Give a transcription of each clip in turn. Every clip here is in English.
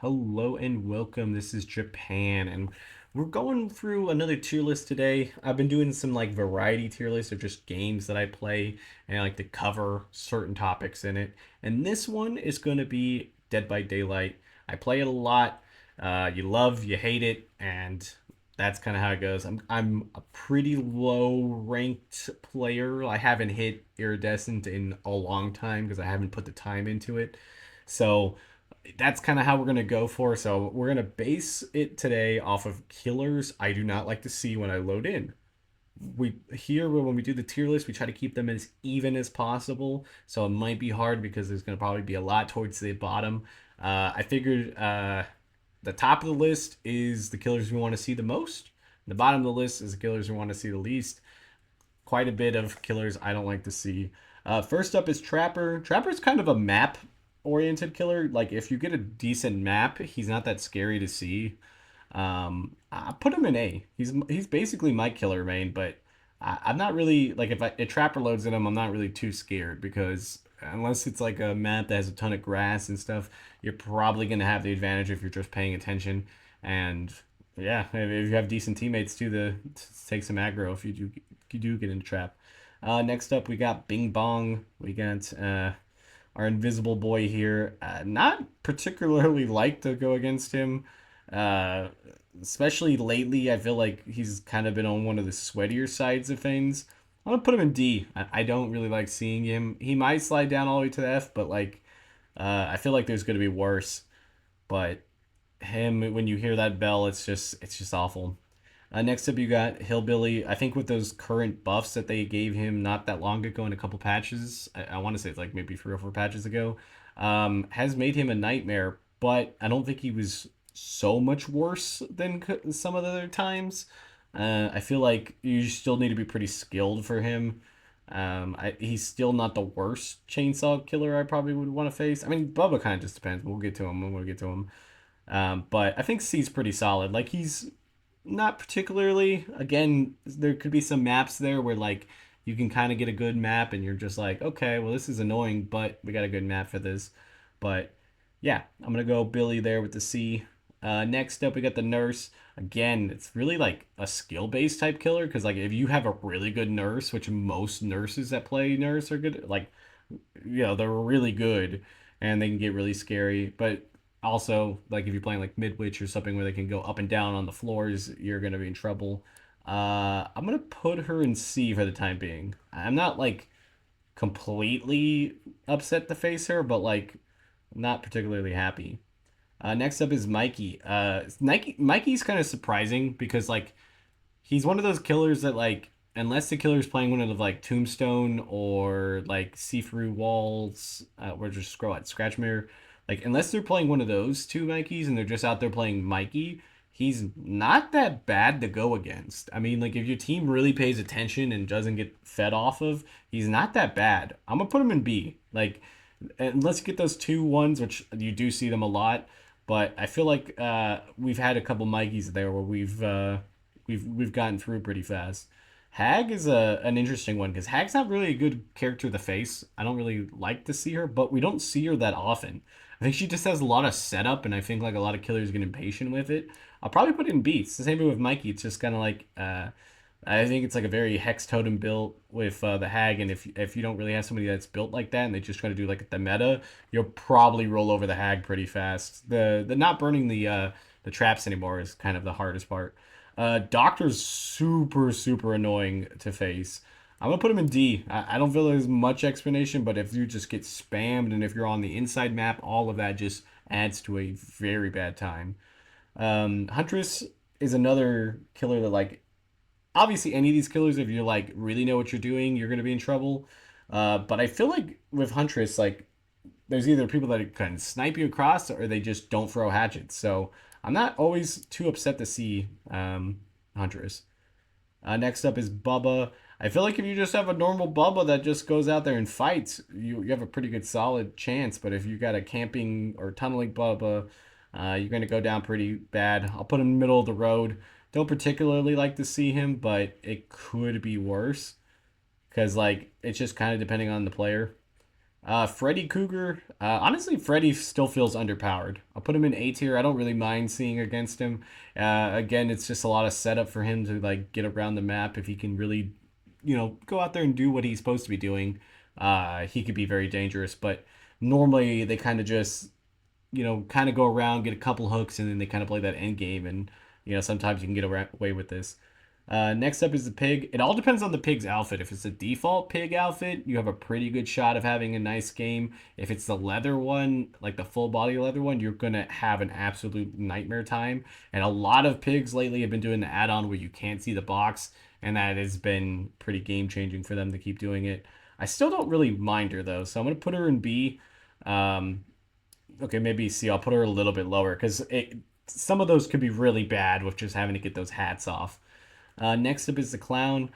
Hello and welcome. This is Japan, and we're going through another tier list today. I've been doing some like variety tier lists of just games that I play, and I like to cover certain topics in it. And this one is going to be Dead by Daylight. I play it a lot. You love, you hate it, and that's kind of how it goes. I'm a pretty low ranked player. I haven't hit iridescent in a long time because I haven't put the time into it. So that's kind of how we're going to go for. So we're going to base it today off of killers I do not like to see when I load in. We here when we do the tier list, we try to keep them as even as possible. So it might be hard because there's going to probably be a lot towards the bottom. I figured the top of the list is the killers we want to see the most. The bottom of the list is the killers we want to see the least. Quite a bit of killers I don't like to see. First up is Trapper. Trapper's kind of a map oriented killer. Like if you get a decent map, he's not that scary to see. I put him in A. He's basically my killer main, but I'm not really like if a Trapper loads in him, I'm not really too scared because unless it's like a map that has a ton of grass and stuff, you're probably gonna have the advantage if you're just paying attention. And yeah, if you have decent teammates too, to take some aggro if you do get in a trap. Next up, we got Bing Bong. We got our invisible boy here. Not particularly like to go against him. Uh, Especially lately, I feel like he's kind of been on one of the sweatier sides of things. I'm gonna put him in D. I don't really like seeing him. He might slide down all the way to the F, but like, I feel like there's gonna be worse. But him, when you hear that bell, it's just awful. Next up, you got Hillbilly. I think with those current buffs that they gave him not that long ago in a couple patches, I want to say it's like maybe 3 or 4 patches ago, has made him a nightmare. But I don't think he was so much worse than some of the other times. I feel like you still need to be pretty skilled for him. He's still not the worst chainsaw killer I probably would want to face. I mean, Bubba kind of just depends. We'll get to him when we get to him. But I think C's pretty solid. Like he's not particularly. Again, there could be some maps there where like you can kind of get a good map and you're just like, okay, well this is annoying, but we got a good map for this. But yeah, I'm gonna go Billy there with the C. Next up, we got the nurse. Again, it's really like a skill based type killer because like if you have a really good nurse, which most nurses that play nurse are good, like they're really good and they can get really scary. But also, like if you're playing like Midwich or something where they can go up and down on the floors, you're gonna be in trouble. I'm gonna put her in C for the time being. I'm not like completely upset to face her, but like not particularly happy. Next up is Mikey. Mikey's kind of surprising because like he's one of those killers that like unless the killer's playing one of like Tombstone or like see-through walls or just scroll at scratch mirror, like unless they're playing one of those two Mikeys and they're just out there playing Mikey, he's not that bad to go against. I mean, like if your team really pays attention and doesn't get fed off of, he's not that bad. I'm gonna put him in B. Like unless you get those two ones, which you do see them a lot, but I feel like we've had a couple Mikeys there where we've gotten through pretty fast. Hag is an interesting one because Hag's not really a good character to face. I don't really like to see her, but we don't see her that often. I think she just has a lot of setup, and I think like a lot of killers get impatient with it. I'll probably put it in B. It's the same thing with Mikey. It's just kind of like I think it's like a very hex totem built with the Hag, and if you don't really have somebody that's built like that, and they just try to do like the meta, you'll probably roll over the Hag pretty fast. The not burning the traps anymore is kind of the hardest part. Doctor's super annoying to face. I'm gonna put him in D. I don't feel there's much explanation, but if you just get spammed and if you're on the inside map, all of that just adds to a very bad time. Huntress is another killer that like obviously any of these killers, if you like really know what you're doing, you're gonna be in trouble. But I feel like with Huntress, like there's either people that can snipe you across or they just don't throw hatchets. So I'm not always too upset to see Huntress. Next up is Bubba. I feel like if you just have a normal Bubba that just goes out there and fights, you have a pretty good solid chance. But if you got a camping or tunneling Bubba, you're going to go down pretty bad. I'll put him in the middle of the road. Don't particularly like to see him, but it could be worse because like it's just kind of depending on the player. Freddy Cougar. Honestly, Freddy still feels underpowered. I'll put him in A tier. I don't really mind seeing against him. Again, it's just a lot of setup for him to like get around the map. If he can really, go out there and do what he's supposed to be doing, he could be very dangerous. But normally they kind of just, kind of go around, get a couple hooks, and then they kind of play that end game. And sometimes you can get away with this. Next up is the pig. It all depends on the pig's outfit. If it's a default pig outfit, you have a pretty good shot of having a nice game. If it's the leather one, like the full body leather one, you're going to have an absolute nightmare time. And a lot of pigs lately have been doing the add on where you can't see the box, and that has been pretty game changing for them to keep doing it. I still don't really mind her though, so I'm going to put her in B. Um, okay, maybe C. I'll put her a little bit lower because some of those could be really bad with just having to get those hats off. Next up is the clown.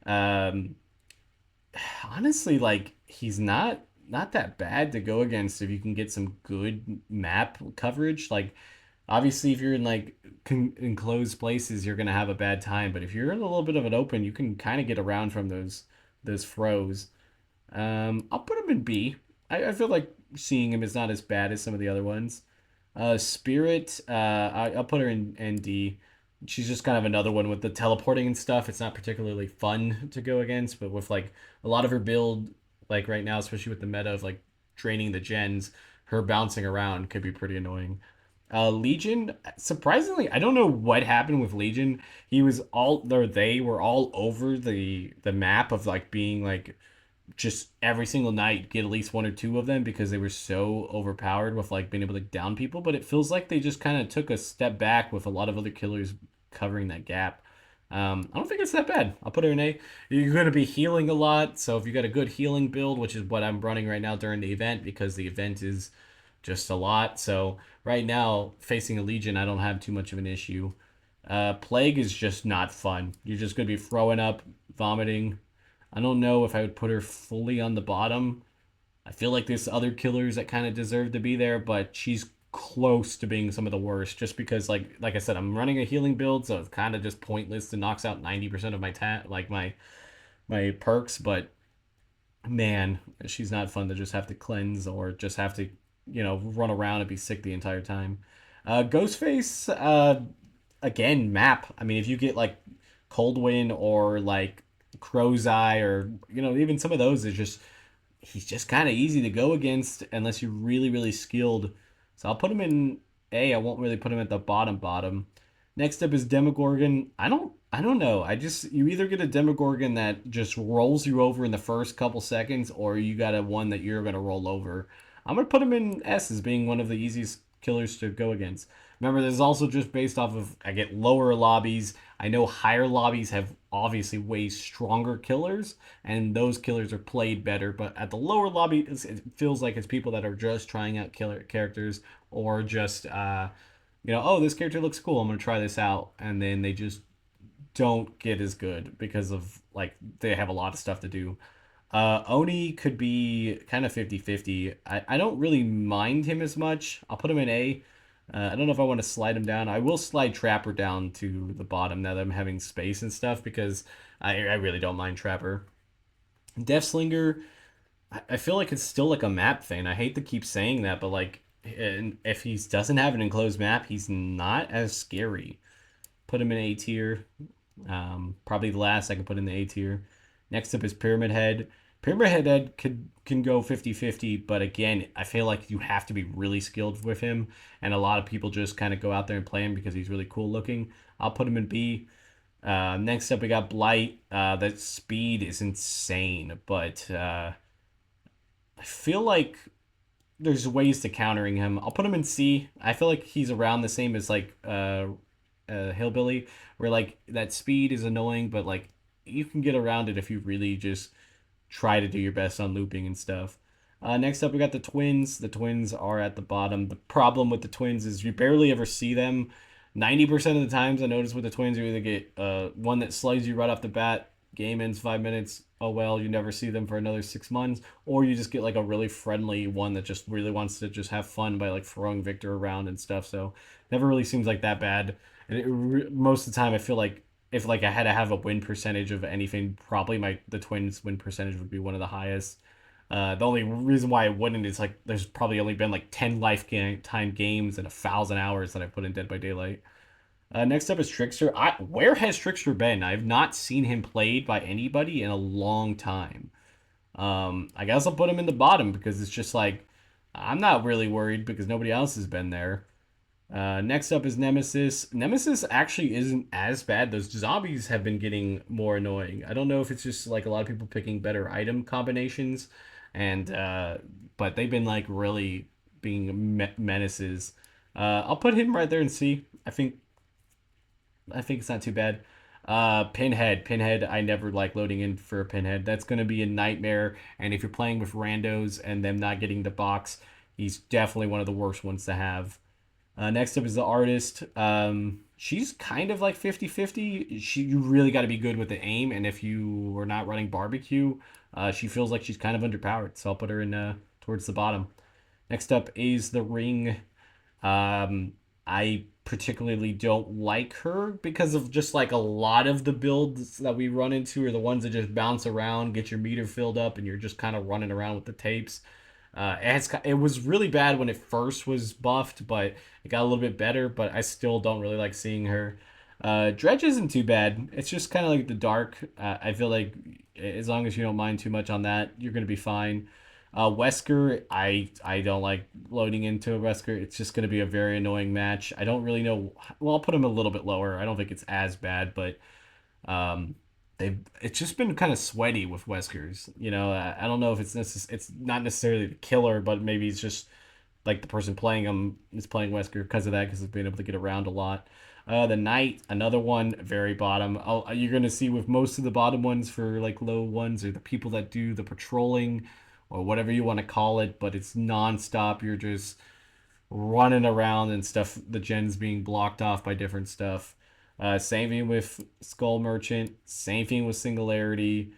Um, Honestly, like he's not that bad to go against if you can get some good map coverage. Like obviously, if you're in like enclosed places, you're gonna have a bad time. But if you're in a little bit of an open, you can kind of get around from those throws. I'll put him in B. I feel like seeing him is not as bad as some of the other ones. Spirit, I'll put her in D. She's just kind of another one with the teleporting and stuff. It's not particularly fun to go against, but with like a lot of her build, like right now, especially with the meta of like draining the gens, her bouncing around could be pretty annoying. Legion, surprisingly, I don't know what happened with Legion. He was all, or they were all over the map of like being like just every single night get at least one or two of them because they were so overpowered with like being able to down people. But it feels like they just kind of took a step back with a lot of other killers covering that gap. I don't think it's that bad. I'll put her in A. You're going to be healing a lot, so if you got a good healing build, which is what I'm running right now during the event because the event is just a lot. So right now, facing a Legion, I don't have too much of an issue. Plague is just not fun. You're just going to be throwing up, vomiting. I don't know if I would put her fully on the bottom. I feel like there's other killers that kind of deserve to be there, but she's close to being some of the worst just because like I said, I'm running a healing build, so it's kind of just pointless to knocks out 90% of my perks, but man, she's not fun to just have to cleanse or just have to, run around and be sick the entire time. Ghostface, again, map. I mean, if you get like Cold Wind or like Crow's Eye or even some of those, is just he's just kind of easy to go against unless you're really really skilled. So I'll put him in A. I won't really put him at the bottom. Next up is Demogorgon. I don't know. I just you either get a Demogorgon that just rolls you over in the first couple seconds, or you got a one that you're gonna roll over. I'm gonna put him in S as being one of the easiest killers to go against. Remember, this is also just based off of I get lower lobbies. I know higher lobbies have obviously way stronger killers, and those killers are played better. But at the lower lobby, it feels like it's people that are just trying out killer characters or just oh, this character looks cool. I'm gonna try this out, and then they just don't get as good because of like they have a lot of stuff to do. Oni could be kind of 50-50. I don't really mind him as much. I'll put him in A. I don't know if I want to slide him down. I will slide Trapper down to the bottom now that I'm having space and stuff because I really don't mind Trapper. Deathslinger, I feel like it's still like a map thing. I hate to keep saying that, but like, and if he doesn't have an enclosed map, he's not as scary. Put him in A tier. Probably the last I can put in the A tier. Next up is Pyramid Head. Pyramid Head can go 50-50, but again, I feel like you have to be really skilled with him, and a lot of people just kind of go out there and play him because he's really cool looking. I'll put him in B. Next up, we got Blight. That speed is insane, but I feel like there's ways to countering him. I'll put him in C. I feel like he's around the same as like Hillbilly, where like that speed is annoying, but like you can get around it if you really just try to do your best on looping and stuff. Next up, we got the twins. The twins are at the bottom. The problem with the twins is you barely ever see them. 90% of the times I notice with the twins, you either get one that slides you right off the bat, game ends 5 minutes. Oh well, you never see them for another 6 months, or you just get like a really friendly one that just really wants to just have fun by like throwing Victor around and stuff. So never really seems like that bad. And most of the time, I feel like if like I had to have a win percentage of anything, probably the twins win percentage would be one of the highest. The only reason why I wouldn't is like there's probably only been like 10 lifetime games and 1,000 hours that I put in Dead by Daylight. Next up is Trickster. Where has Trickster been? I've not seen him played by anybody in a long time. I guess I'll put him in the bottom because it's just like I'm not really worried because nobody else has been there. Next up is Nemesis. Nemesis actually isn't as bad. Those zombies have been getting more annoying. I don't know if it's just like a lot of people picking better item combinations, and but they've been like really being menaces. I'll put him right there and see. I think it's not too bad. Pinhead. I never like loading in for a Pinhead. That's gonna be a nightmare. And if you're playing with randos and them not getting the box, he's definitely one of the worst ones to have. Next up is the artist. She's kind of like 50-50. You really got to be good with the aim, and if you are not running barbecue, she feels like she's kind of underpowered. So I'll put her in towards the bottom. Next up is the ring. I particularly don't like her because of just like a lot of the builds that we run into are the ones that just bounce around, get your meter filled up, and you're just kind of running around with the tapes. It was really bad when it first was buffed, but it got a little bit better. But I still don't really like seeing her. Dredge isn't too bad. It's just kind of like the dark. I feel like as long as you don't mind too much on that, you're gonna be fine. Wesker, I don't like loading into a Wesker. It's just gonna be a very annoying match. I don't really know. Well, I'll put him a little bit lower. I don't think it's as bad, but um, it's just been kind of sweaty with Weskers. I don't know if it's not necessarily the killer, but maybe it's just like the person playing him is playing Wesker because of that, because it's been able to get around a lot. The Knight, another one, very bottom. You're gonna see with most of the bottom ones for like low ones are the people that do the patrolling or whatever you want to call it, but it's nonstop. You're just running around and stuff. The gen's being blocked off by different stuff. Same thing with Skull Merchant. Same thing with Singularity.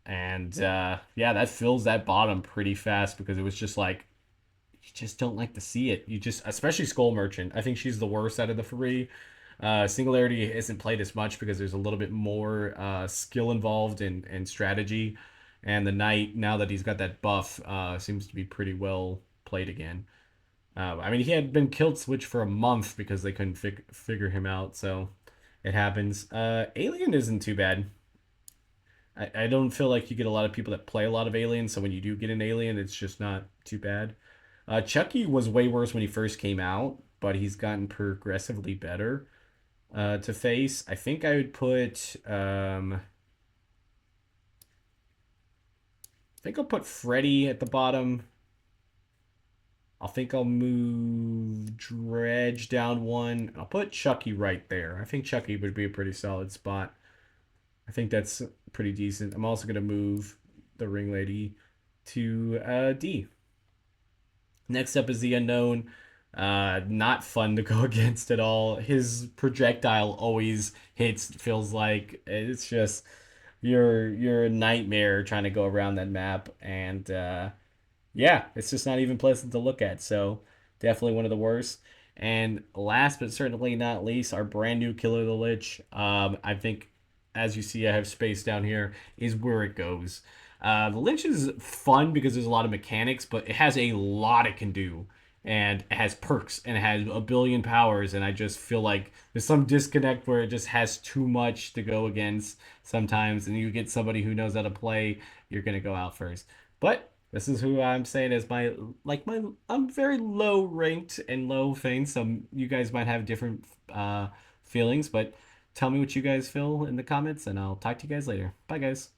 And yeah, that fills that bottom pretty fast because it was just like you just don't like to see it. You just, especially Skull Merchant. I think she's the worst out of the three. Singularity isn't played as much because there's a little bit more skill involved and strategy. And the Knight, now that he's got that buff, seems to be pretty well played again. I mean, he had been killed switch for a month because they couldn't figure him out, so it happens. Alien isn't too bad. I don't feel like you get a lot of people that play a lot of Alien, so when you do get an Alien, it's just not too bad. Chucky was way worse when he first came out, but he's gotten progressively better to face. I think I would put. I think I'll put Freddy at the bottom. I think I'll move Dredge down one. I'll put Chucky right there. I think Chucky would be a pretty solid spot. I think that's pretty decent. I'm also going to move the Ring Lady to D. Next up is the Unknown. Not fun to go against at all. His projectile always hits, feels like. It's just you're a nightmare trying to go around that map, and yeah, it's just not even pleasant to look at. So definitely one of the worst. And last but certainly not least, our brand new Killer the Lich. I think, as you see, I have space down here, is where it goes. The Lich is fun because there's a lot of mechanics, but it has a lot it can do. And it has perks and it has a billion powers. And I just feel like there's some disconnect where it just has too much to go against sometimes. And you get somebody who knows how to play, you're going to go out first. But this is who I'm saying is my I'm very low ranked and low thing. So you guys might have different feelings, but tell me what you guys feel in the comments, and I'll talk to you guys later. Bye, guys.